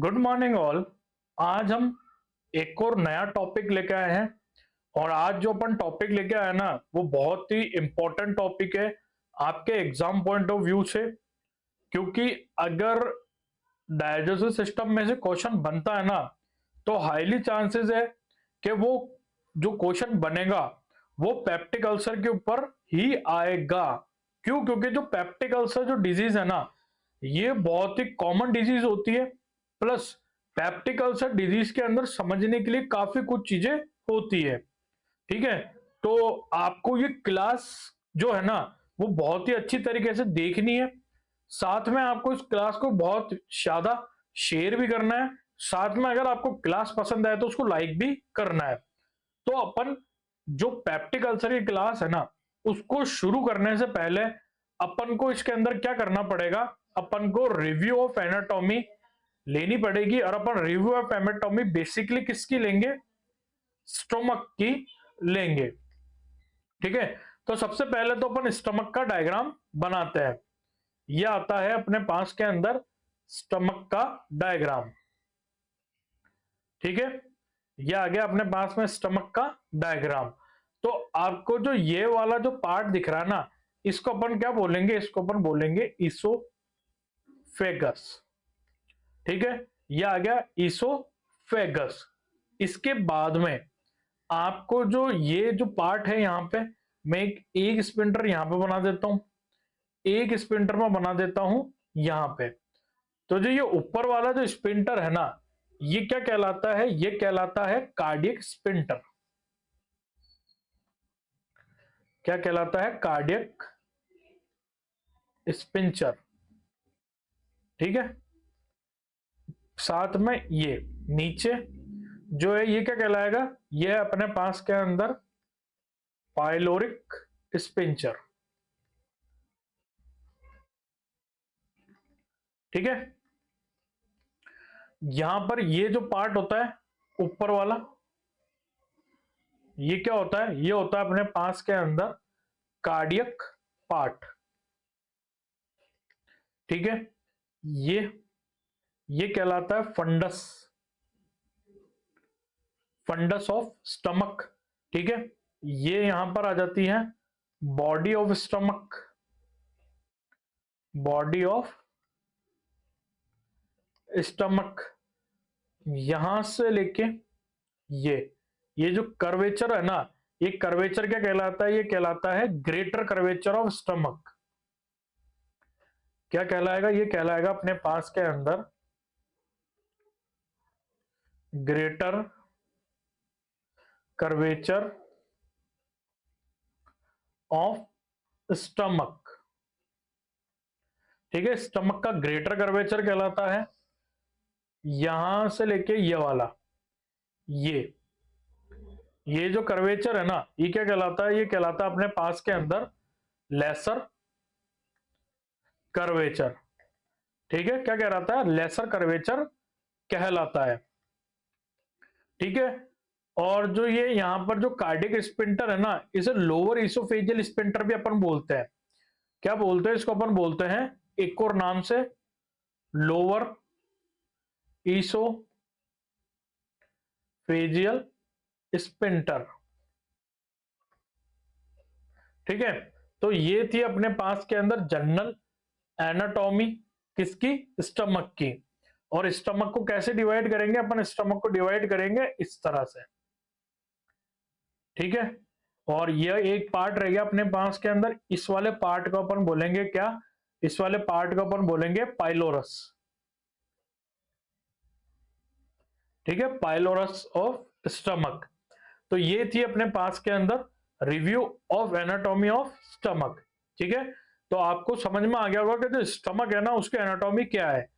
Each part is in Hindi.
Good morning all. आज हम एक और नया टॉपिक लेके आए हैं और आज जो अपन टॉपिक लेके आए ना वो बहुत ही इंपॉर्टेंट टॉपिक है आपके एग्जाम पॉइंट ऑफ व्यू से। क्योंकि अगर डाइजेस्टिव सिस्टम में से क्वेश्चन बनता है ना तो हाईली चांसेस है कि वो जो क्वेश्चन बनेगा वो पेप्टिक अल्सर के ऊपर ही आएगा। क्यों? क्योंकि जो पेप्टिक अल्सर जो डिजीज है ना ये बहुत ही कॉमन डिजीज होती है। प्लस पेप्टिक अल्सर डिजीज के अंदर समझने के लिए काफी कुछ चीजें होती है। ठीक है, तो आपको ये क्लास जो है ना वो बहुत ही अच्छी तरीके से देखनी है। साथ में आपको इस क्लास को बहुत ज्यादा शेयर भी करना है। साथ में अगर आपको क्लास पसंद आए तो उसको लाइक भी करना है। तो अपन जो पेप्टिक अल्सर की क्लास है ना उसको शुरू करने से पहले अपन को इसके अंदर क्या करना पड़ेगा, अपन को रिव्यू ऑफ एनाटॉमी लेनी पड़ेगी। और अपन रिव्यू ऑफ एनाटॉमी बेसिकली किसकी लेंगे? स्टोमक की लेंगे। ठीक है, तो सबसे पहले तो अपन स्टमक का डायग्राम बनाते हैं। यह आता है अपने पास के अंदर स्टमक का डायग्राम। ठीक है, यह आ गया अपने पास में स्टमक का डायग्राम। तो आपको जो ये वाला जो पार्ट दिख रहा है ना इसको अपन क्या बोलेंगे? इसको अपन बोलेंगे इसोफेगस। ठीक है, यह आ गया इसोफेगस। इसके बाद में आपको जो ये जो पार्ट है यहां पे मैं एक स्पिंटर यहां पे बना देता हूं, एक स्पिंटर में बना देता हूं यहां पे। तो जो ये ऊपर वाला जो स्पिंटर है ना ये क्या कहलाता है? ये कहलाता है कार्डियक स्पिंटर। क्या कहलाता है? Cardiac sphincter. ठीक है, साथ में ये नीचे जो है ये क्या कहलाएगा? ये अपने पास के अंदर पाइलोरिक स्पिंचर। ठीक है, यहां पर ये जो पार्ट होता है ऊपर वाला ये क्या होता है? ये होता है अपने पास के अंदर कार्डियक पार्ट। ठीक है, ये कहलाता है फंडस, फंडस ऑफ स्टमक। ठीक है, ये यहां पर आ जाती है body of stomach, body of stomach. यहां से लेके ये जो कर्वेचर है ना ये कर्वेचर क्या कहलाता है? ये कहलाता है ग्रेटर कर्वेचर ऑफ स्टमक। क्या कहलाएगा? ये कहलाएगा अपने पास के अंदर ग्रेटर कर्वेचर ऑफ स्टमक। ठीक है, स्टमक का ग्रेटर कर्वेचर कहलाता है। यहां से लेके ये वाला ये जो कर्वेचर है ना ये क्या कहलाता है? ये कहलाता है अपने पास के अंदर लेसर कर्वेचर। ठीक है, क्या कहलाता है? लेसर कर्वेचर कहलाता है। ठीक है, और जो ये यहां पर जो कार्डियक स्पिंटर है ना इसे लोअर इसोफेजियल स्पिंटर भी अपन बोलते हैं। क्या बोलते हैं इसको? अपन बोलते हैं एक और नाम से लोअर इसोफेजियल स्पिंटर। ठीक है, तो ये थी अपने पास के अंदर जनरल एनाटॉमी किसकी? स्टमक की। और स्टमक को कैसे डिवाइड करेंगे? अपन स्टमक को डिवाइड करेंगे इस तरह से। ठीक है, और यह एक पार्ट रह गया अपने पास के अंदर। इस वाले पार्ट को अपन बोलेंगे क्या? इस वाले पार्ट को अपन बोलेंगे पाइलोरस। ठीक है, पाइलोरस ऑफ स्टमक। तो ये थी अपने पास के अंदर review of anatomy of stomach. ठीक है, तो आपको समझ में आ गया होगा कि जो स्टमक है ना उसकी एनाटॉमी क्या है।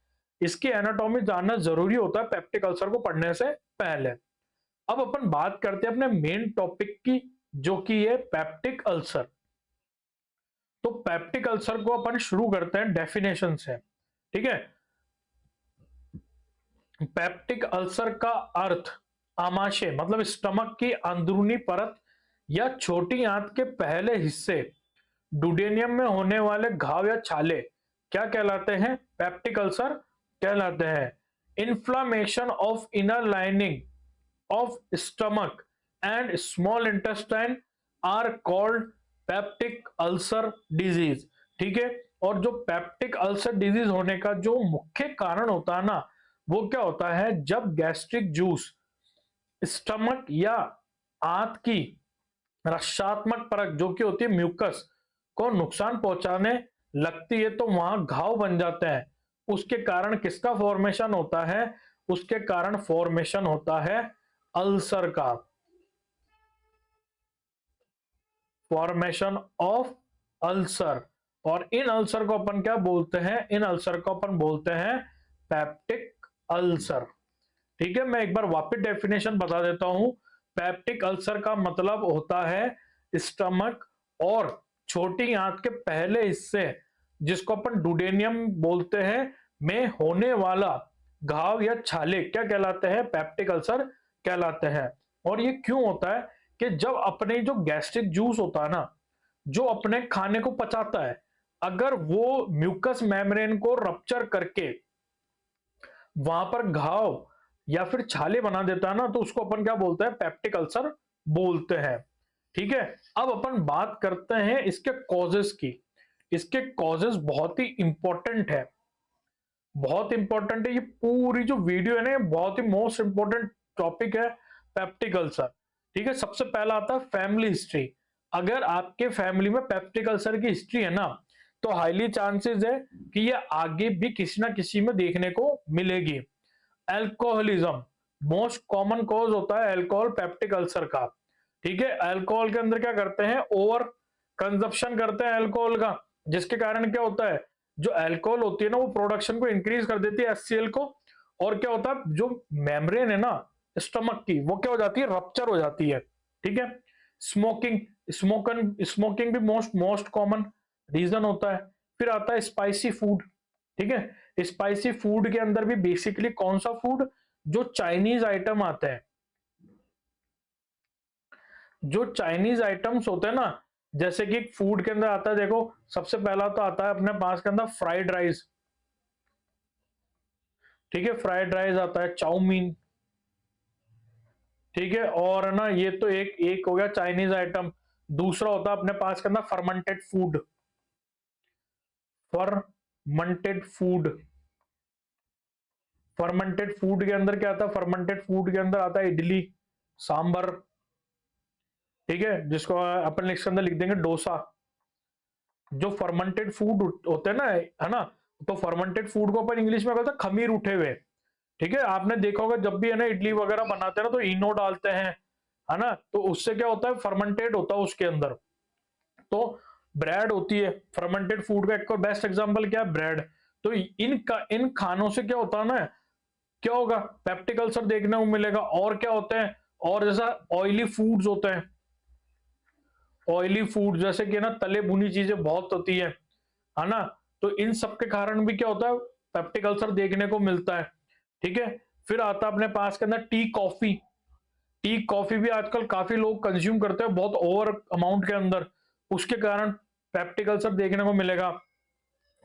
इसकी एनाटॉमी जानना जरूरी होता है पेप्टिक अल्सर को पढ़ने से पहले। अब अपन बात करते हैं अपने मेन टॉपिक की जो कि है पेप्टिक अल्सर। तो पेप्टिक अल्सर को अपन शुरू करते हैं डेफिनेशन से। ठीक है, पेप्टिक अल्सर का अर्थ आमाशय मतलब स्टमक की अंदरूनी परत या छोटी आंत के पहले हिस्से डुडेनियम में होने वाले घाव या छाले क्या कहलाते हैं? पेप्टिक अल्सर कहलाते हैं। inflammation of inner lining of stomach and small intestine are called peptic ulcer disease. ठीक है, और जो पेप्टिक अल्सर डिजीज होने का जो मुख्य कारण होता है ना, वो क्या होता है, जब गैस्ट्रिक जूस स्टमक या आंत की रक्षात्मक परत जो कि होती है म्यूकस को नुकसान पहुंचाने लगती है, तो वहां घाव बन जाते हैं। उसके कारण किसका फॉर्मेशन होता है, उसके कारण फॉर्मेशन होता है अल्सर का, फॉर्मेशन ऑफ अल्सर। और इन अल्सर को अपन क्या बोलते हैं, इन अल्सर को अपन बोलते हैं पेप्टिक अल्सर। ठीक है, मैं एक बार वापस डेफिनेशन बता देता हूं। पेप्टिक अल्सर का मतलब होता है स्टमक और छोटी आंत के पहले हिस्से, जिसको अपन डुडेनियम बोलते हैं, में होने वाला घाव या छाले क्या कहलाते हैं, पेप्टिक अल्सर कहलाते हैं। और ये क्यों होता है कि जब अपने जो गैस्ट्रिक जूस होता है ना, जो अपने खाने को पचाता है, अगर वो म्यूकस मेम्ब्रेन को रप्चर करके वहां पर घाव या फिर छाले बना देता है ना, तो उसको अपन क्या बोलते हैं, पेप्टिक अल्सर बोलते हैं। ठीक है, अब अपन बात करते हैं इसके कॉजेस की। इसके कॉजेस बहुत ही इंपॉर्टेंट है, बहुत इंपॉर्टेंट है। ये पूरी जो वीडियो है ना, बहुत ही मोस्ट इंपॉर्टेंट टॉपिक है पेप्टिक अल्सर। ठीक है, सबसे पहला आता है फैमिली हिस्ट्री। अगर आपके फैमिली में पेप्टिक अल्सर की हिस्ट्री है ना, तो हाईली चांसेस है कि ये आगे भी किसी ना किसी में देखने को मिलेगी। अल्कोहलिज्म मोस्ट कॉमन कॉज होता है अल्कोहल पेप्टिक अल्सर का। ठीक है, अल्कोहल के अंदर क्या करते हैं, ओवर कंजप्शन करते हैं अल्कोहल का, जिसके कारण क्या होता है, जो अल्कोहल होती है ना, वो प्रोडक्शन को इंक्रीज कर देती है एचसीएल को। और क्या होता है, जो मेम्ब्रेन है ना स्टमक की, वो क्या हो जाती है, रप्चर हो जाती है। ठीक है, स्मोकिंग, स्मोकिंग भी मोस्ट कॉमन रीजन होता है। फिर आता है स्पाइसी फूड। ठीक है, स्पाइसी फूड के अंदर भी बेसिकली कौन सा फूड, जो चाइनीज आइटम आते हैं, जो चाइनीज आइटम्स होते हैं ना, जैसे कि फूड के अंदर आता है, देखो सबसे पहला तो आता है अपने पास के अंदर फ्राइड राइस। ठीक है, फ्राइड राइस आता है, चाउमीन। ठीक है, और ना ये तो एक एक हो गया चाइनीज आइटम। दूसरा होता है अपने पास के अंदर fermented food, fermented food. Fermented food के अंदर क्या आता है, फर्मेंटेड फूड के अंदर आता है इडली, सांबर। ठीक है, जिसको अपन इसके अंदर लिख देंगे डोसा। जो फर्मेंटेड फूड होते हैं ना, है ना, तो फर्मेंटेड फूड को अपन इंग्लिश में कहते हैं खमीर उठे हुए। ठीक है, आपने देखा होगा जब भी है ना इडली वगैरह बनाते हैं ना, तो इनो डालते हैं, है ना, तो उससे क्या होता है, फर्मेंटेड होता है उसके अंदर। तो ब्रेड होती है फर्मेंटेड फूड का, एक और बेस्ट एग्जांपल क्या है, ब्रेड। तो इन खानों से क्या होता है ना, क्या होगा, पेप्टिक अल्सर देखने को मिलेगा। और क्या होते हैं, और जैसा ऑयली फूड्स होते हैं, ऑयली फूड जैसे कि ना तले भुनी चीजें बहुत होती है ना, तो इन सब के कारण भी क्या होता है, पेप्टिक अल्सर देखने को मिलता है। ठीक है, फिर आता है अपने पास के अंदर टी कॉफी। टी कॉफी भी आजकल काफी लोग कंज्यूम करते हैं बहुत ओवर अमाउंट के अंदर, उसके कारण पेप्टिक अल्सर देखने को मिलेगा।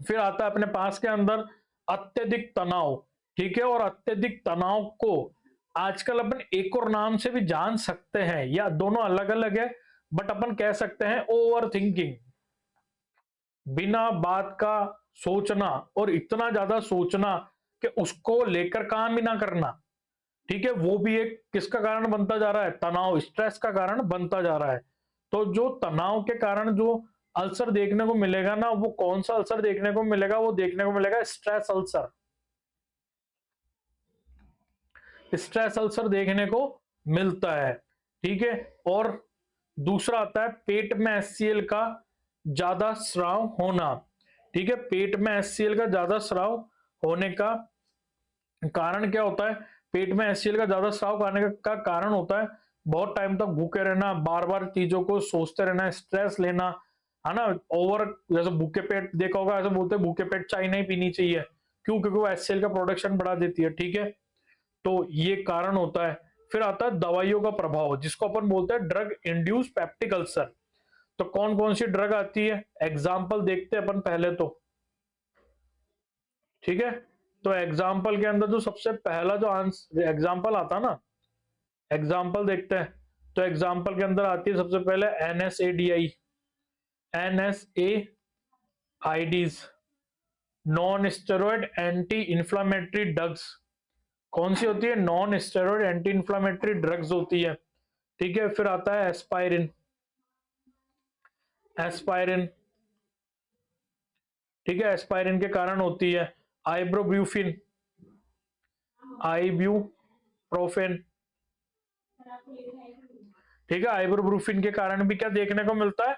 फिर आता है अपने पास के अंदर अत्यधिक तनाव। ठीक है, और अत्यधिक तनाव को आजकल अपन एक और नाम से भी जान सकते हैं, या दोनों अलग अलग है, बट अपन कह सकते हैं ओवर थिंकिंग। बिना बात का सोचना, और इतना ज्यादा सोचना कि उसको लेकर काम ही ना करना। ठीक है, वो भी एक किसका कारण बनता जा रहा है, तनाव, स्ट्रेस का कारण बनता जा रहा है। तो जो तनाव के कारण जो अल्सर देखने को मिलेगा ना, वो कौन सा अल्सर देखने को मिलेगा, वो देखने को मिलेगा स्ट्रेस अल्सर। स्ट्रेस अल्सर देखने को मिलता है। ठीक है, और दूसरा आता है पेट में एचसीएल का ज्यादा स्राव होना। ठीक है, पेट में एचसीएल का ज्यादा स्राव होने का कारण क्या होता है, पेट में एचसीएल का ज्यादा स्राव करने का कारण होता है बहुत टाइम तक भूखे रहना, बार बार चीजों को सोचते रहना, स्ट्रेस लेना, है ना, ओवर, जैसे भूखे पेट देखा होगा, ऐसे बोलते हैं भूखे पेट चाय नहीं पीनी चाहिए, क्यों, क्योंकि वो एचसीएल का प्रोडक्शन बढ़ा देती है। ठीक है, तो ये कारण होता है। फिर आता है दवाइयों का प्रभाव, जिसको अपन बोलते हैं ड्रग इंड्यूस पेप्टिक अल्सर। तो कौन कौन सी ड्रग आती है, एग्जाम्पल देखते हैं अपन पहले तो। ठीक है, तो एग्जाम्पल के अंदर जो सबसे पहला जो आंसर एग्जाम्पल आता ना, एग्जाम्पल देखते हैं। तो एग्जाम्पल के अंदर आती है सबसे पहले NSAIDs, non steroid anti inflammatory drugs. कौन सी होती है? Non steroid anti inflammatory drugs होती है। ठीक है, फिर आता है एस्पायरिन, एस्पायरिन। ठीक है, एस्पायरिन के कारण होती है आइब्रोब्यूफिन, आइब्यूप्रोफेन। ठीक है, आइब्रोब्रूफिन के कारण भी क्या देखने को मिलता है?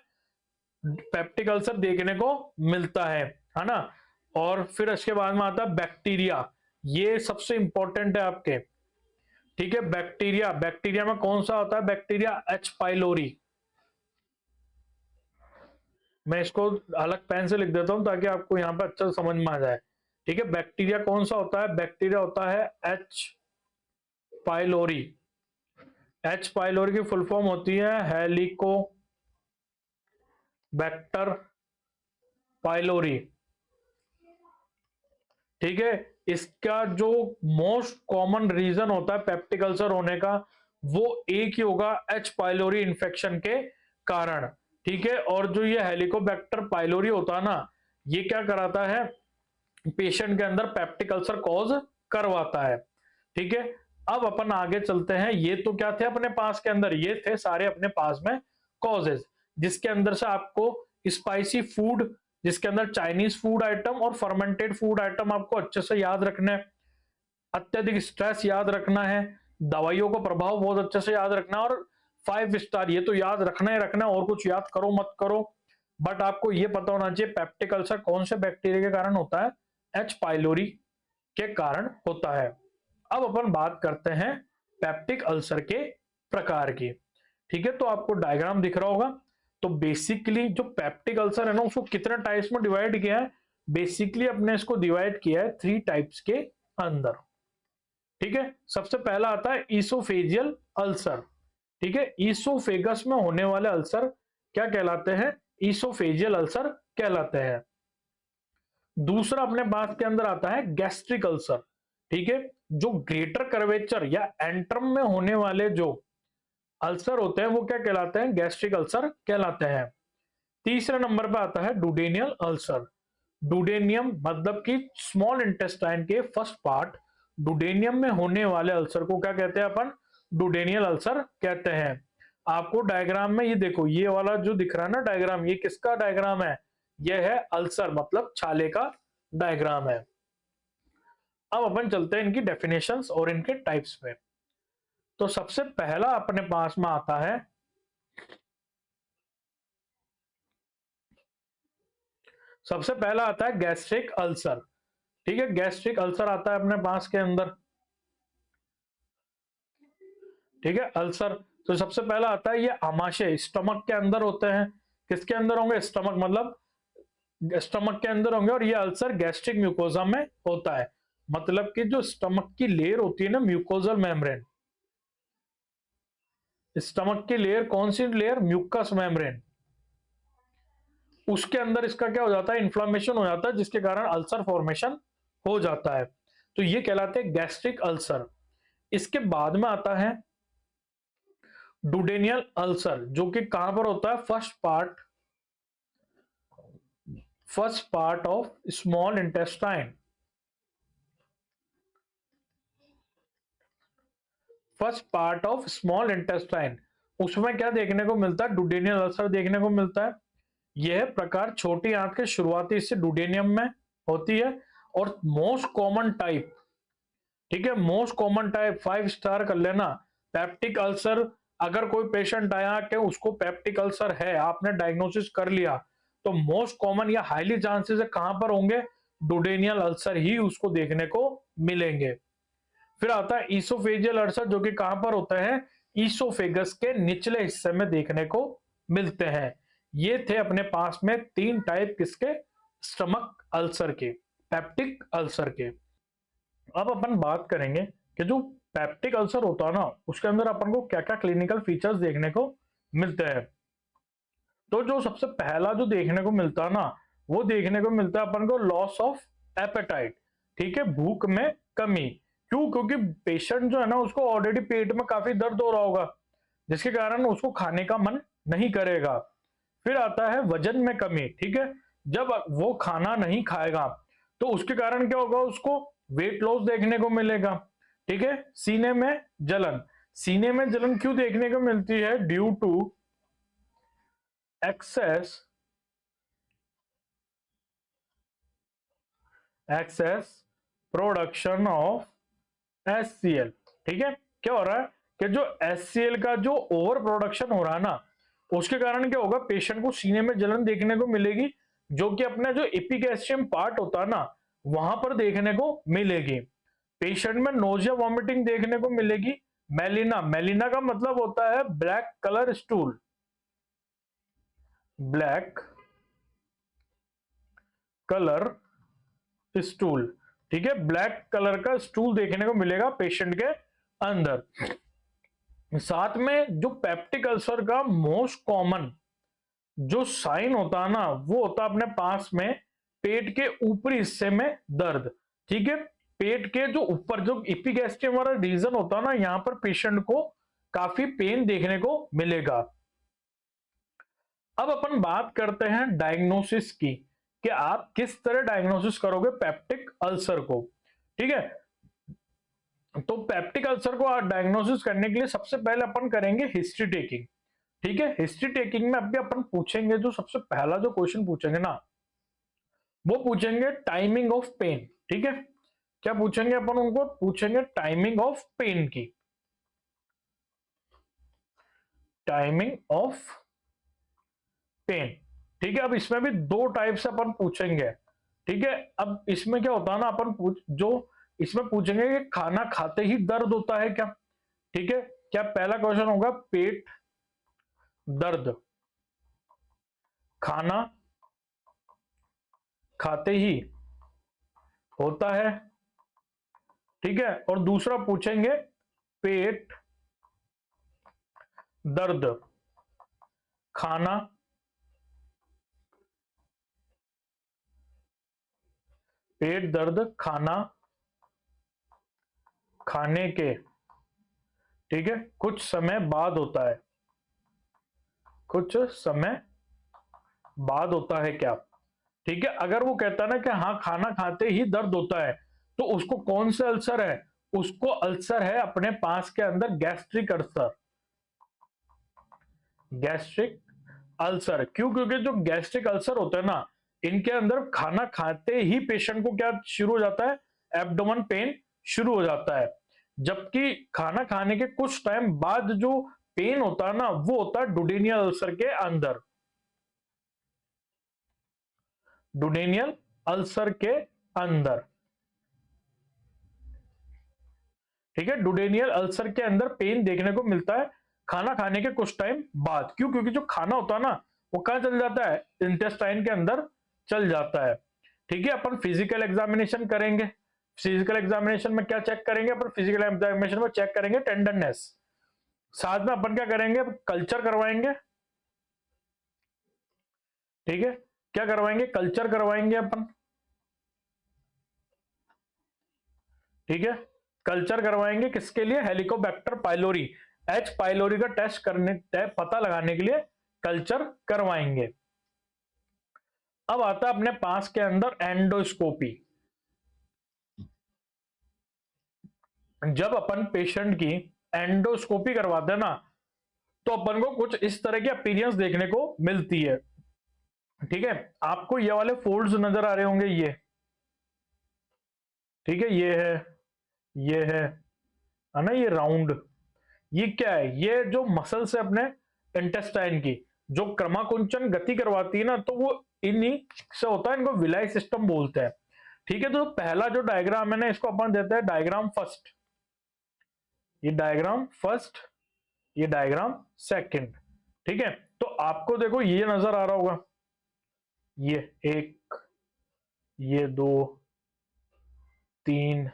पेप्टिक अल्सर देखने को मिलता है ना। और फिर इसके बाद में आता है बैक्टीरिया, ये सबसे इंपॉर्टेंट है आपके। ठीक है, बैक्टीरिया, बैक्टीरिया में कौन सा होता है? Bacteria H pylori. मैं इसको अलग पेन से लिख देता हूं ताकि आपको यहां पर अच्छा समझ में आ जाए। ठीक है, बैक्टीरिया कौन सा होता है? बैक्टीरिया होता है एच पाइलोरी। एच पाइलोरी की फुल फॉर्म होती है हेलिको बैक्टर पाइलोरी। ठीक है, इसका जो मोस्ट कॉमन रीजन होता है पेप्टिक अल्सर होने का, वो एक ही होगा, एच पाइलोरी इन्फेक्शन के कारण। ठीक है, और जो ये हेलिकोबैक्टर पाइलोरी होता है ना, ये क्या कराता है? पेशेंट के अंदर पेप्टिक अल्सर कॉज करवाता है। ठीक है, अब अपन आगे चलते हैं। ये तो क्या थे अपने पास के अंदर? ये थे सारे अपने पास में कॉजेज, जिसके अंदर से आपको स्पाइसी फूड, जिसके अंदर चाइनीज फूड आइटम और फर्मेंटेड फूड आइटम आपको अच्छे से याद रखना है। अत्यधिक स्ट्रेस याद रखना है, दवाइयों का प्रभाव बहुत अच्छे से याद रखना है, और 5 स्टार ये तो याद रखना ही रखना है, और कुछ याद करो मत करो, बट आपको ये पता होना चाहिए पेप्टिक अल्सर कौन से बैक्टीरिया के कारण होता है? एच पाइलोरी के कारण होता है। अब अपन बात करते हैं पेप्टिक अल्सर के प्रकार की। ठीक है, तो आपको डायग्राम दिख रहा होगा। तो बेसिकली जो पेप्टिक अल्सर है ना, उसको कितने टाइप्स में डिवाइड किया है? बेसिकली अपने इसको डिवाइड किया है 3 टाइप्स के अंदर। ठीक है, सबसे पहला आता है ईसोफेजियल अल्सर। ठीक है, ईसोफेगस में होने वाले अल्सर क्या कहलाते हैं? ईसोफेजियल अल्सर कहलाते हैं। दूसरा अपने पास के अंदर आता है गैस्ट्रिक अल्सर। ठीक है, जो ग्रेटर कर्वेचर या एंट्रम में होने वाले जो अल्सर होते हैं वो क्या कहलाते हैं? गैस्ट्रिक अल्सर कहलाते हैं। तीसरे नंबर पर आता है डुडेनियल अल्सर। डुडेनियम मतलब कि स्मॉल इंटेस्टाइन के फर्स्ट पार्ट, डुडेनियम में होने वाले अल्सर को क्या कहते हैं अपन? डुडेनियल अल्सर कहते हैं। आपको डायग्राम में ये देखो, ये वाला जो दिख रहा है ना डायग्राम, ये किसका डायग्राम है? ये है अल्सर मतलब छाले का डायग्राम है। अब अपन चलते हैं इनकी डेफिनेशंस और इनके टाइप्स पे। तो सबसे पहला अपने पास में आता है, सबसे पहला आता है गैस्ट्रिक अल्सर। ठीक है, गैस्ट्रिक अल्सर आता है अपने पास के अंदर। ठीक है, अल्सर तो सबसे पहला आता है, ये आमाशय स्टमक के अंदर होते हैं। किसके अंदर होंगे? स्टमक मतलब स्टमक के अंदर होंगे, और ये अल्सर गैस्ट्रिक म्यूकोजा में होता है। मतलब कि जो स्टमक की लेयर होती है ना, म्यूकोजल मेम्ब्रेन, स्टमक की लेयर कौन सी लेयर? Mucus membrane. उसके अंदर इसका क्या हो जाता है? इन्फ्लामेशन हो जाता है, जिसके कारण अल्सर फॉर्मेशन हो जाता है। तो ये कहलाते हैं गैस्ट्रिक अल्सर। इसके बाद में आता है डुडेनियल अल्सर, जो कि कहां पर होता है? First part of small intestine. First part of small intestine, उसमें क्या देखने को मिलता है? डुडेनियल अल्सर देखने को मिलता है। यह प्रकार छोटी आंत के शुरुआती हिस्से डुडेनियम में होती है, और मोस्ट कॉमन टाइप, ठीक है, मोस्ट कॉमन टाइप 5 स्टार कर लेना, पेप्टिक अल्सर। अगर कोई पेशेंट आया कि उसको पेप्टिक अल्सर है, आपने डायग्नोसिस कर लिया, तो मोस्ट कॉमन या हाईली चांसेस है कहां पर होंगे? डुडेनियल अल्सर ही उसको देखने को मिलेंगे। फिर आता है ईसोफेजियल अल्सर, जो कि कहां पर होता है? ईसोफेगस के निचले हिस्से में देखने को मिलते हैं। ये थे अपने पास में 3 टाइप किसके? स्टमक अल्सर के, पेप्टिक अल्सर के। अब अपन बात करेंगे कि जो पेप्टिक अल्सर होता है ना, उसके अंदर अपन को क्या क्या क्लिनिकल फीचर्स देखने को मिलते हैं। तो जो सबसे पहला जो देखने को मिलता है ना, वो देखने को मिलता है अपन को लॉस ऑफ एपेटाइट। ठीक है, भूख में कमी। क्यों? क्योंकि पेशेंट जो है ना उसको ऑलरेडी पेट में काफी दर्द हो रहा होगा, जिसके कारण उसको खाने का मन नहीं करेगा। फिर आता है वजन में कमी। ठीक है, जब वो खाना नहीं खाएगा तो उसके कारण क्या होगा, उसको वेट लॉस देखने को मिलेगा। ठीक है, सीने में जलन। सीने में जलन क्यों देखने को मिलती है? Due to excess production of HCl। ठीक है, क्या हो रहा है कि जो HCl का जो ओवर प्रोडक्शन हो रहा है ना, उसके कारण क्या होगा, पेशेंट को सीने में जलन देखने को मिलेगी, जो कि अपना जो एपिगैस्ट्रियम पार्ट होता है ना वहां पर देखने को मिलेगी। पेशेंट में नोजिया वॉमिटिंग देखने को मिलेगी। मेलिना, मेलिना का मतलब होता है black colour stool, black colour stool. ठीक है, ब्लैक कलर का स्टूल देखने को मिलेगा पेशेंट के अंदर। साथ में जो पेप्टिक अल्सर का मोस्ट कॉमन जो साइन होता है ना, वो होता है अपने पास में पेट के ऊपरी हिस्से में दर्द। ठीक है, पेट के जो ऊपर जो एपिगैस्ट्रियम वाला रीजन होता है ना, यहां पर पेशेंट को काफी पेन देखने को मिलेगा। अब अपन बात करते हैं डायग्नोसिस की, कि आप किस तरह डायग्नोसिस करोगे पेप्टिक अल्सर को। ठीक है, तो पेप्टिक अल्सर को डायग्नोसिस करने के लिए सबसे पहले अपन करेंगे हिस्ट्री टेकिंग। ठीक है, हिस्ट्री टेकिंग में अभी अपन पूछेंगे, जो सबसे पहला जो क्वेश्चन पूछेंगे ना, वो पूछेंगे टाइमिंग ऑफ पेन। ठीक है, क्या पूछेंगे अपन? उनको पूछेंगे टाइमिंग ऑफ पेन की, टाइमिंग ऑफ पेन। ठीक है, अब इसमें भी दो टाइप से अपन पूछेंगे। ठीक है, अब इसमें क्या होता है ना, अपन जो इसमें पूछेंगे कि खाना खाते ही दर्द होता है क्या। ठीक है, क्या पहला क्वेश्चन होगा पेट दर्द खाना खाते ही होता है। ठीक है, और दूसरा पूछेंगे पेट दर्द खाना पेट दर्द खाना खाने के, ठीक है, कुछ समय बाद होता है। कुछ समय बाद होता है क्या? ठीक है, अगर वो कहता है ना कि हाँ खाना खाते ही दर्द होता है, तो उसको कौन सा अल्सर है? उसको अल्सर है अपने पास के अंदर गैस्ट्रिक अल्सर। गैस्ट्रिक अल्सर क्यों? क्योंकि जो गैस्ट्रिक अल्सर होता है ना, इनके अंदर खाना खाते ही पेशेंट को क्या शुरू हो जाता है? एब्डोमेन पेन शुरू हो जाता है। जबकि खाना खाने के कुछ टाइम बाद जो पेन होता है ना, वो होता है डुडेनियल अल्सर के अंदर। डुडेनियल अल्सर के अंदर। ठीक है, डुडेनियल अल्सर के अंदर पेन देखने को मिलता है खाना खाने के कुछ टाइम बाद। क्यों? क्योंकि जो खाना होता है ना, वो कहां चल जाता है? इंटेस्टाइन के अंदर चल जाता है। ठीक है, अपन फिजिकल एग्जामिनेशन करेंगे। फिजिकल एग्जामिनेशन में क्या चेक करेंगे अपन? फिजिकल एग्जामिनेशन में चेक करेंगे टेंडरनेस। साथ में अपन क्या करेंगे? कल्चर करवाएंगे। ठीक है, क्या करवाएंगे? कल्चर करवाएंगे अपन। ठीक है, कल्चर करवाएंगे किसके लिए? हेलिकोबैक्टर पाइलोरी, एच पाइलोरी का टेस्ट करने पता लगाने के लिए कल्चर करवाएंगे। अब आता है अपने पास के अंदर एंडोस्कोपी। जब अपन पेशेंट की एंडोस्कोपी करवाते हैं ना, तो अपन को कुछ इस तरह की अपीयरेंस देखने को मिलती है। ठीक है, आपको ये वाले फोल्ड्स नजर आ रहे होंगे, ये ठीक है, ये है, ये है ना, ये राउंड, ये क्या है? ये जो मसल्स है अपने इंटेस्टाइन की, जो क्रमाकुंचन गति करवाती है ना, तो वो इन्हीं से होता है, इनको विलाई सिस्टम बोलते हैं। ठीक है, तो पहला जो डायग्राम है ना, इसको अपन देते हैं डायग्राम फर्स्ट। ये डायग्राम फर्स्ट, ये डायग्राम सेकंड। ठीक है, तो आपको देखो ये नजर आ रहा होगा, ये एक, ये दो, तीन,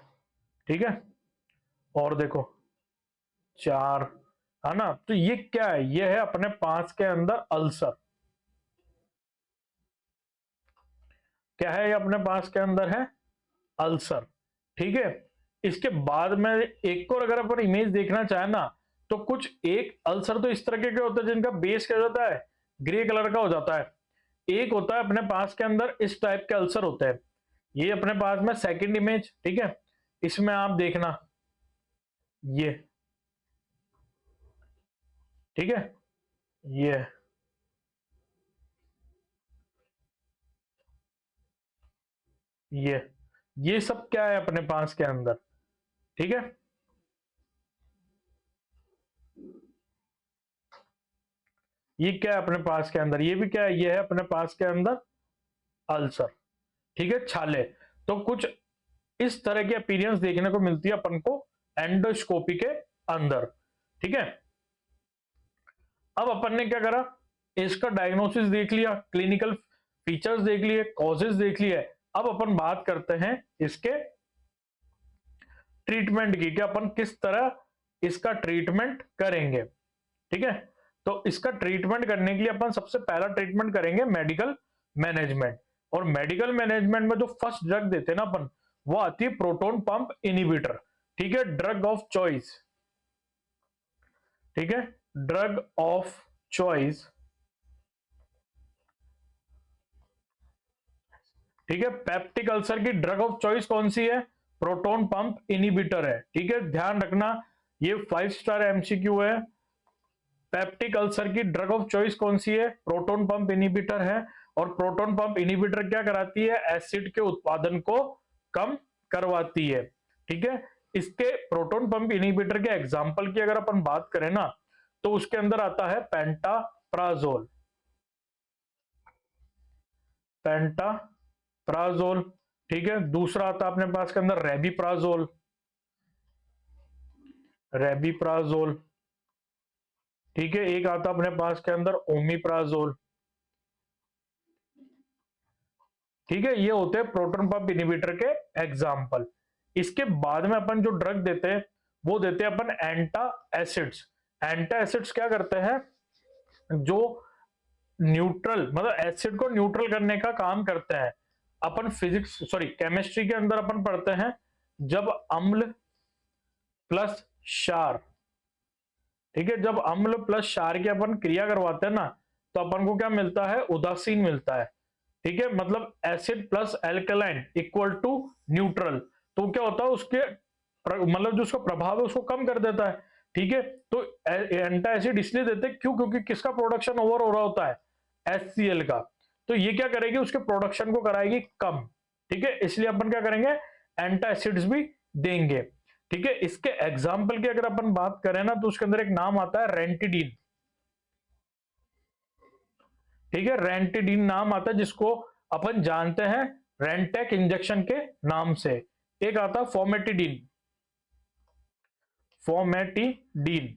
ठीक है, और देखो चार, है ना। तो ये क्या है? ये है अपने पास के अंदर अल्सर। क्या है ये अपने पास के अंदर है? अल्सर। ठीक है, इसके बाद में एक और अगर अपन इमेज देखना चाहे ना, तो कुछ एक अल्सर तो इस तरह के होते हैं जिनका बेस क्या हो जाता है, ग्रे कलर का हो जाता है। एक होता है अपने पास के अंदर इस टाइप के अल्सर होते हैं, ये अपने पास में सेकंड इमेज। ठीक है, इसमें आप देखना ये, ठीक है, ये ये ये सब क्या है अपने पास के अंदर। ठीक है, ये क्या है अपने पास के अंदर, ये भी क्या है, ये है अपने पास के अंदर अल्सर। ठीक है, छाले। तो कुछ इस तरह की अपीयरेंस देखने को मिलती है अपन को एंडोस्कोपी के अंदर। ठीक है, अब अपन ने क्या करा, इसका डायग्नोसिस देख लिया, क्लिनिकल फीचर्स देख लिए, कॉजेस देख लिए। अब अपन बात करते हैं इसके ट्रीटमेंट की, कि अपन किस तरह इसका ट्रीटमेंट करेंगे। ठीक है, तो इसका ट्रीटमेंट करने के लिए अपन सबसे पहला ट्रीटमेंट करेंगे मेडिकल मैनेजमेंट। और मेडिकल मैनेजमेंट में जो फर्स्ट ड्रग देते हैं ना अपन, वो आती है प्रोटॉन पंप इनहिबिटर। ठीक है, ड्रग ऑफ चॉइस। ठीक है, ड्रग ऑफ चॉइस। ठीक है, पेप्टिक अल्सर की ड्रग ऑफ चॉइस कौन सी है, प्रोटॉन पंप इनहिबिटर है। ठीक है, ध्यान रखना, ये 5 स्टार एमसीक्यू है। पेप्टिक अल्सर की ड्रग ऑफ चॉइस कौन सी है, प्रोटॉन पंप इनहिबिटर है। और प्रोटॉन पंप इनहिबिटर क्या कराती है, एसिड के उत्पादन को कम करवाती है। ठीक है, इसके प्रोटॉन पंप इनहिबिटर के एग्जांपल की अगर अपन बात करें ना, तो उसके अंदर आता है पेंटाप्राजोल, पेंटाप्राजोल। ठीक है, दूसरा आता है अपने पास के अंदर रेबिप्राजोल, रेबिप्राजोल। ठीक है, एक आता अपने पास के अंदर ओमिप्राजोल। ठीक है, ये होते हैं प्रोटॉन पंप इनहिबिटर के एग्जाम्पल। इसके बाद में अपन जो ड्रग देते हैं, वो देते हैं अपन एंटा एसिड्स। एंटा एसिड्स क्या करते हैं, जो न्यूट्रल मतलब एसिड को न्यूट्रल करने का काम करते हैं। अपन फिजिक्स सॉरी केमिस्ट्री के अंदर अपन पढ़ते हैं, जब अम्ल प्लस क्षार, ठीक है, जब अम्ल प्लस क्षार की अपन क्रिया करवाते हैं ना, तो अपन को क्या मिलता है, उदासीन मिलता है। ठीक है, मतलब acid plus alkaline equal to neutral. तो क्या होता है, उसके मतलब जो उसका प्रभाव है उसको कम कर देता है। ठीक है, तो एंटा एसिड इसलिए देते हैं क्यों, क्योंकि किसका प्रोडक्शन ओवर हो रहा होता है, HCl का। तो ये क्या करेगी, उसके प्रोडक्शन को कराएगी कम। ठीक है, इसलिए अपन क्या करेंगे, एंटा एसिड्स भी देंगे। ठीक है, इसके एग्जाम्पल की अगर अपन बात करें ना, तो उसके अंदर एक नाम आता है रेंटिडीन। ठीक है, रेंटिडीन नाम आता है, जिसको अपन जानते हैं रेंटेक इंजेक्शन के नाम से। एक आता है फॉर्मेटिडीन, फॉर्मेटिडीन।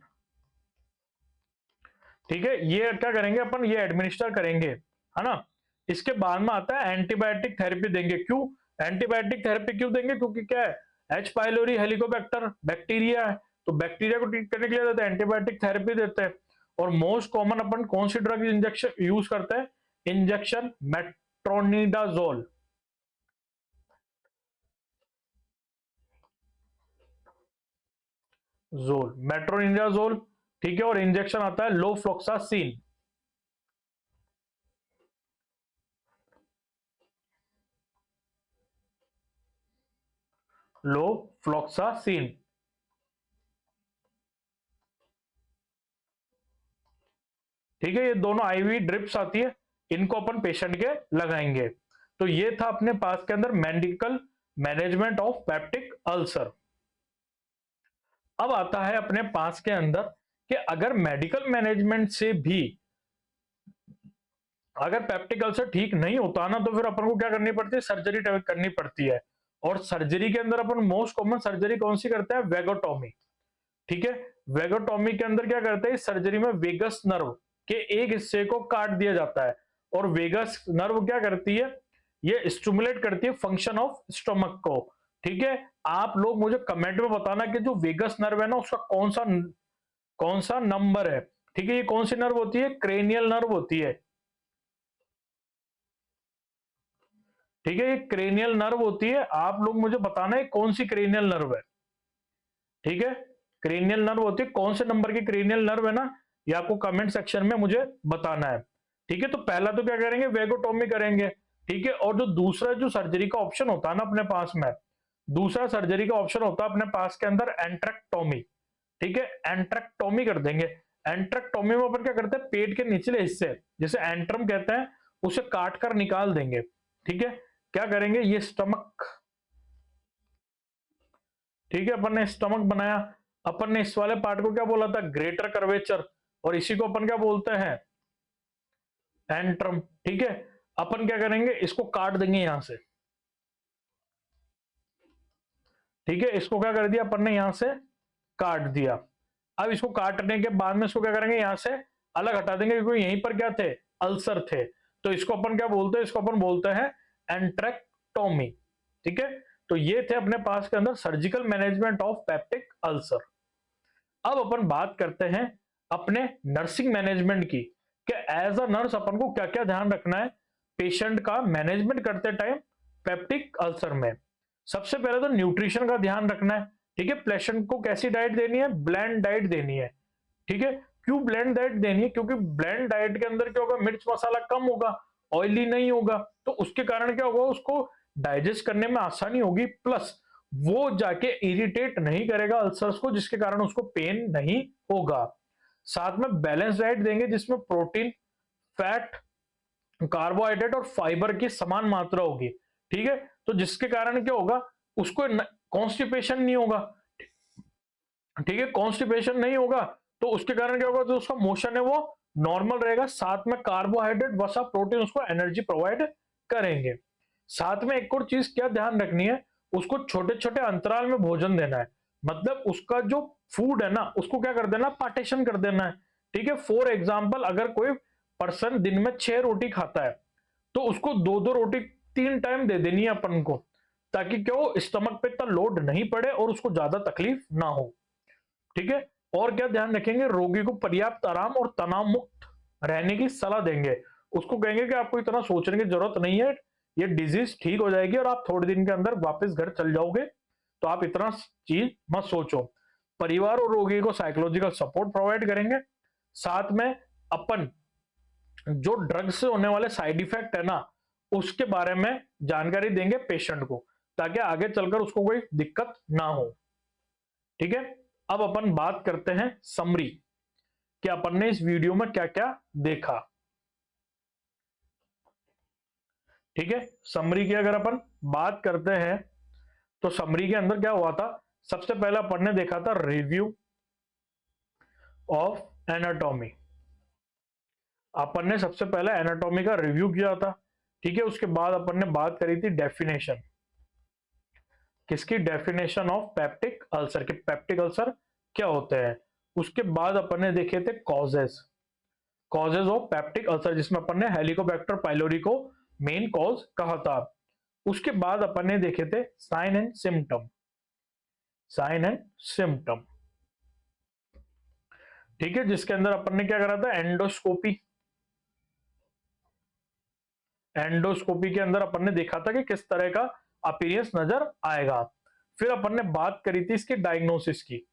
ठीक है, ये क्या करेंगे अपन, ये एडमिनिस्टर करेंगे, है ना। इसके बाद में आता है एंटीबायोटिक थेरेपी देंगे। क्यों एंटीबायोटिक थेरेपी क्यों देंगे, क्योंकि क्या है, एच पाइलोरी हेलिकोबैक्टर बैक्टीरिया है, तो बैक्टीरिया को ट्रीट करने के लिए देते हैं एंटीबायोटिक थेरेपी देते हैं। और मोस्ट कॉमन अपन कौन सी ड्रग इंजेक्शन यूज करते हैं, इंजेक्शन मेट्रोनिडाजोल, जोल मेट्रोनिडाजोल। ठीक है, और इंजेक्शन आता है लोफ्लोक्सासिन, लोफ्लोक्सासिन। ठीक है, ये दोनों आईवी ड्रिप्स आती है, इनको अपन पेशेंट के लगाएंगे। तो ये था अपने पास के अंदर medical management of peptic ulcer. अब आता है अपने पास के अंदर कि अगर मेडिकल मैनेजमेंट से भी अगर पेप्टिक अल्सर ठीक नहीं होता ना, तो फिर अपन को क्या करनी पड़ती है, सर्जरी करनी पड़ती है। और सर्जरी के अंदर अपन मोस्ट कॉमन सर्जरी कौन सी करते हैं, वेगोटॉमी। ठीक है, वेगोटॉमी के अंदर क्या करते हैं, इस सर्जरी में वेगस नर्व के एक हिस्से को काट दिया जाता है। और वेगस नर्व क्या करती है, ये स्टिमुलेट करती है फंक्शन ऑफ स्टमक को। ठीक है, आप लोग मुझे कमेंट में बताना कि जो वेगस नर्व है ना, उसका कौन सा नंबर है। ठीक है, ये कौन सी नर्व होती है, क्रेनियल नर्व होती है। ठीक है, ये क्रेनियल नर्व होती है। आप लोग मुझे बताना है कौन सी क्रेनियल नर्व है। ठीक है, क्रेनियल नर्व होती है, कौन से नंबर की क्रेनियल नर्व है ना, ये आपको कमेंट सेक्शन में मुझे बताना है। ठीक है, तो पहला तो क्या करेंगे, वेगोटॉमी करेंगे। ठीक है, और जो दूसरा जो सर्जरी का ऑप्शन होता है ना अपने पास में, दूसरा सर्जरी का ऑप्शन होता है अपने पास के अंदर एंट्रेक्टोमी। ठीक है, एंट्रेक्टोमी कर देंगे। एंट्रेक्टोमी में अपन क्या करते हैं, पेट के निचले हिस्से जिसे एंट्रम कहते हैं उसे काट कर निकाल देंगे। ठीक है, क्या करेंगे, ये स्टमक, ठीक है, अपन ने स्टमक बनाया। अपन ने इस वाले पार्ट को क्या बोला था, ग्रेटर कर्वेचर, और इसी को अपन क्या बोलते हैं, एंट्रम। ठीक है, अपन क्या करेंगे, इसको काट देंगे यहां से। ठीक है, इसको क्या कर दिया अपन ने, यहां से काट दिया। अब इसको काटने के बाद में इसको क्या करेंगे, यहां से अलग हटा देंगे, क्योंकि यहीं पर क्या थे, अल्सर थे। तो इसको अपन क्या बोलते हैं, इसको अपन बोलते हैं एंट्रेक्टोमी। ठीक है, तो ये थे अपने पास के अंदर surgical management of peptic ulcer. अब अपन बात करते हैं अपने नर्सिंग मैनेजमेंट की, कि एज अ नर्स अपन को क्या क्या ध्यान रखना है पेशेंट का मैनेजमेंट करते टाइम पेप्टिक अल्सर में। सबसे पहले तो न्यूट्रिशन का ध्यान रखना है। ठीक है, पेशेंट को कैसी डाइट देनी है, ब्लेंड डाइट देनी है। ठीक है, क्यों ब्लेंड डाइट देनी है, क्योंकि ब्लेंड डाइट के अंदर क्या होगा, मिर्च मसाला कम होगा, ऑयली नहीं होगा, तो उसके कारण क्या होगा, उसको डाइजेस्ट करने में आसानी होगी, प्लस वो जाके इरिटेट नहीं करेगा अल्सर्स को, जिसके कारण उसको पेन नहीं होगा। साथ में बैलेंस डाइट देंगे जिसमें प्रोटीन, फैट, कार्बोहाइड्रेट और फाइबर की समान मात्रा होगी। ठीक है, तो जिसके कारण क्या होगा, उसको कॉन्स्टिपेशन नहीं होगा। ठीक है, कॉन्स्टिपेशन नहीं होगा तो उसके कारण क्या होगा, जो उसका मोशन है वो नॉर्मल रहेगा। साथ में कार्बोहाइड्रेट, वसा, प्रोटीन उसको एनर्जी प्रोवाइड करेंगे। साथ में एक और चीज क्या ध्यान रखनी है, उसको छोटे छोटे अंतराल में भोजन देना है। मतलब उसका जो फूड है ना, उसको क्या कर देना, पार्टीशन कर देना है। ठीक है, फॉर एग्जाम्पल अगर कोई पर्सन दिन में 6 रोटी खाता है, तो उसको 2-2 रोटी 3 टाइम दे देनी है अपन को, ताकि क्या हो, स्टमक पे इतना लोड नहीं पड़े और उसको ज्यादा तकलीफ ना हो। ठीक है, और क्या ध्यान रखेंगे, रोगी को पर्याप्त आराम और तनाव मुक्त रहने की सलाह देंगे। उसको कहेंगे कि आपको इतना सोचने की जरूरत नहीं है, ये डिजीज ठीक हो जाएगी और आप थोड़े दिन के अंदर वापस घर चल जाओगे, तो आप इतना चीज मत सोचो। परिवार और रोगी को साइकोलॉजिकल सपोर्ट प्रोवाइड करेंगे। साथ में अपन जो ड्रग्स से होने वाले साइड इफेक्ट है ना, उसके बारे में जानकारी देंगे पेशेंट को, ताकि आगे चलकर उसको कोई दिक्कत ना हो। ठीक है, अब अपन बात करते हैं समरी, कि अपन ने इस वीडियो में क्या क्या देखा। ठीक है, समरी की अगर अपन बात करते हैं, तो समरी के अंदर क्या हुआ था, सबसे पहले अपन ने देखा था रिव्यू ऑफ एनाटॉमी। अपन ने सबसे पहले एनाटॉमी का रिव्यू किया था। ठीक है, उसके बाद अपन ने बात करी थी डेफिनेशन, किसकी, डेफिनेशन ऑफ पेप्टिक अल्सर, के पेप्टिक अल्सर क्या होते हैं। उसके बाद अपन ने देखे थे causes, causes of peptic ulcer, जिसमें अपन ने हेलिकोबैक्टर पाइलोरी को मेन कॉज कहा था। उसके बाद अपन ने देखे थे sign and symptom, sign and symptom. ठीक है, जिसके अंदर अपन ने क्या करा था, एंडोस्कोपी, एंडोस्कोपी के अंदर अपन ने देखा था कि किस तरह का अपीयरेंस नजर आएगा। फिर अपन ने बात करी थी इसके डायग्नोसिस की,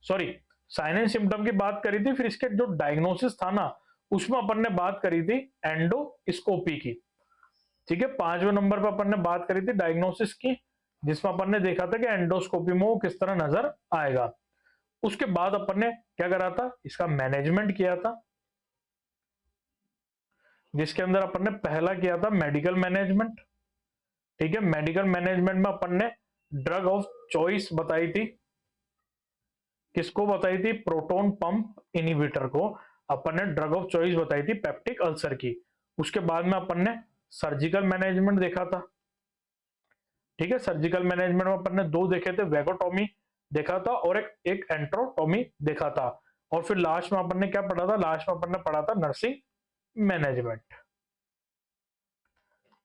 सॉरी, साइन एंड सिम्टम की बात करी थी, फिर इसके जो डायग्नोसिस था ना, उसमें अपन ने बात करी थी एंडोस्कोपी की। ठीक है, 5वें नंबर पर अपन ने बात करी थी डायग्नोसिस की, जिसमें अपन ने देखा था कि एंडोस्कोपी में वो किस तरह नजर आएगा। उसके बाद अपन ने क्या करा था, इसका मैनेजमेंट किया था, जिसके अंदर अपन ने पहला किया था मेडिकल मैनेजमेंट। ठीक है, मेडिकल मैनेजमेंट में अपन ने ड्रग ऑफ चॉइस बताई थी, किसको बताई थी, प्रोटोन पंप इनहिबिटर को अपन ने ड्रग ऑफ चॉइस बताई थी पेप्टिक अल्सर की। उसके बाद में अपन ने सर्जिकल मैनेजमेंट देखा था। ठीक है, सर्जिकल मैनेजमेंट में अपन ने 2 देखे थे, वेगोटॉमी देखा था और एक एंट्रोटॉमी देखा था। और फिर लास्ट में अपन ने क्या पढ़ा था, लास्ट में अपन ने पढ़ा था नर्सिंग मैनेजमेंट।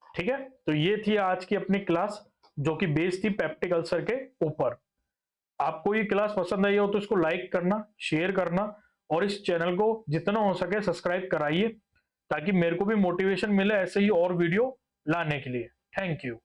ठीक है, तो ये थी आज की अपनी क्लास, जो कि बेस्ड थी पेप्टिक अल्सर के ऊपर। आपको ये क्लास पसंद आई हो तो इसको लाइक करना, शेयर करना, और इस चैनल को जितना हो सके सब्सक्राइब कराइए, ताकि मेरे को भी मोटिवेशन मिले ऐसे ही और वीडियो लाने के लिए। Thank you.